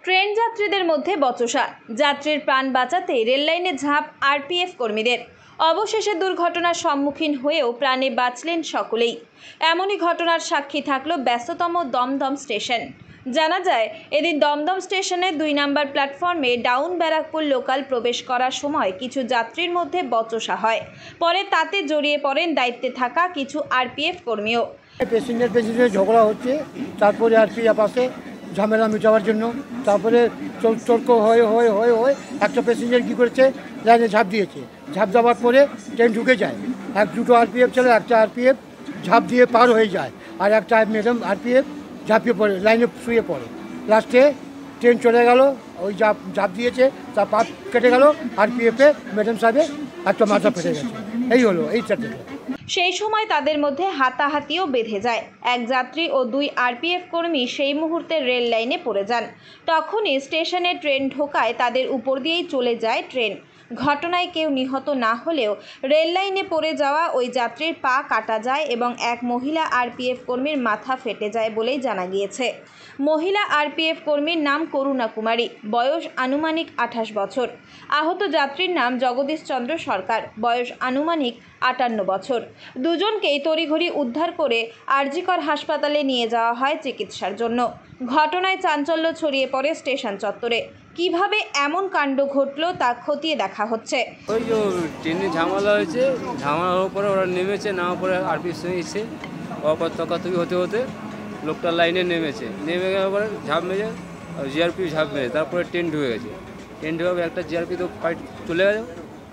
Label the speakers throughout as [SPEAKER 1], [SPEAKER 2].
[SPEAKER 1] Train যাত্রীদের মধ্যে বচসা, যাত্রীর প্রাণ বাঁচাতে রেললাইনে ঝাঁপ আরপিএফ কর্মীদের। অবশেষে দুর্ঘটনার সম্মুখীন হয়েও প্রাণে বাঁচলেন সকলেই। এমনই ঘটনার সাক্ষী থাকলো ব্যস্ততম দমদম স্টেশন। জানা যায়, এদিন দমদম স্টেশনের 2 নম্বর প্ল্যাটফর্মে ডাউন ব্যারাকপুর লোকাল প্রবেশ করার সময় কিছু যাত্রীর মধ্যে বচসা হয়। পরে তাতে জড়িয়ে পড়েন দায়িত্বে থাকা কিছু আরপিএফ কর্মীও।
[SPEAKER 2] প্যাসেঞ্জার ঝগড়া হচ্ছে, তারপরে আরপিএফ আসে ঝামেলা মেটাবার জন্য। তারপরে তর্ক হয়ে হয়ে হয়ে হয়ে একটা প্যাসেঞ্জার কী করেছে, লাইনে ঝাঁপ দিয়েছে। ঝাঁপ দেওয়ার পরে ট্রেন ঢুকে যায়। দুটো আরপিএফ ছিল, একটা আরপিএফ ঝাঁপ দিয়ে পার হয়ে যায়, আর একটা ম্যাডাম আরপিএফ ঝাঁপিয়ে পড়ে, লাইনে শুয়ে পড়ে। লাস্টে ট্রেন চলে গেল, ওই ঝাঁপ দিয়েছে, তার পা কেটে গেল, আরপিএফে ম্যাডাম সাহেবের একটা মাথা ফেটে গেছে। এই হলো এইটা থেকে।
[SPEAKER 1] সেই সময় তাদের মধ্যে হাতাহাতিও বেঁধে যায়। এক যাত্রী ও 2 আরপিএফ কর্মী সেই মুহূর্তে রেল লাইনে পড়ে যান। তখনই স্টেশনে ট্রেন ঢোকায় তাদের উপর দিয়েই চলে যায় ট্রেন। ঘটনায় কেউ নিহত না হলেও রেল লাইনে পড়ে যাওয়া ওই যাত্রীর পা কাটা যায় এবং এক মহিলা আরপিএফ কর্মীর মাথা ফেটে যায় বলেই জানা গিয়েছে। মহিলা আরপিএফ কর্মীর নাম করুণা কুমারী, বয়স আনুমানিক 28 বছর। আহত যাত্রীর নাম জগদীশ চন্দ্র সরকার, বয়স আনুমানিক 58 বছর। দুজনকেই তড়িঘড়ি উদ্ধার করে আরজিকর হাসপাতালে নিয়ে যাওয়া হয় চিকিৎসার জন্য। ঘটনায় চাঞ্চল্য ছড়িয়ে পড়ে স্টেশন চত্বরে। কিভাবে এমন কাণ্ড ঘটলো তা খতিয়ে দেখা হচ্ছে।
[SPEAKER 3] ওই যে ট্রেনে ঝামেলা হয়েছে, ঝামেলা হওয়ার পরে ওরা নেমেছে, নামার পরে আরপিএফ সঙ্গে এসে ওপর তকাতকি হতে হতে লোকটা লাইনে নেমেছে। নেমে যাওয়ার পরে ঝাঁপ মেরে জিআরপি ঝাঁপ মেরে তারপরে ট্রেন ঢুকে গেছে। ট্রেন ঢুকে একটা জিআরপি তো ফাইট চলে গেছে,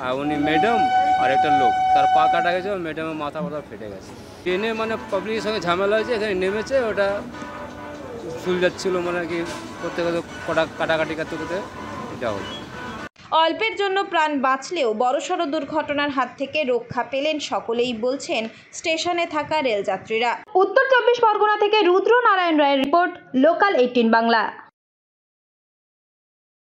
[SPEAKER 3] আর উনি ম্যাডাম আর একটা লোক, তার পা কাটা গেছে, ম্যাডামের মাথা ফেটে গেছে। ট্রেনে মানে পাবলিকের সঙ্গে ঝামেলা হয়েছে, এখানে নেমেছে, ওটা চুল যাচ্ছিল মানে আর কি করতে করতে কাটাকাটি করতে করতে এটা হলো।
[SPEAKER 1] অল্পের জন্য প্রাণ বাঁচলেও বড়সড় দুর্ঘটনার হাত থেকে রক্ষা পেলেন সকলেই বলছেন স্টেশনে থাকা রেলযাত্রীরা। উত্তর 24 পরগনা থেকে রুদ্র নারায়ণ রায়ের রিপোর্ট, লোকাল 18 বাংলা।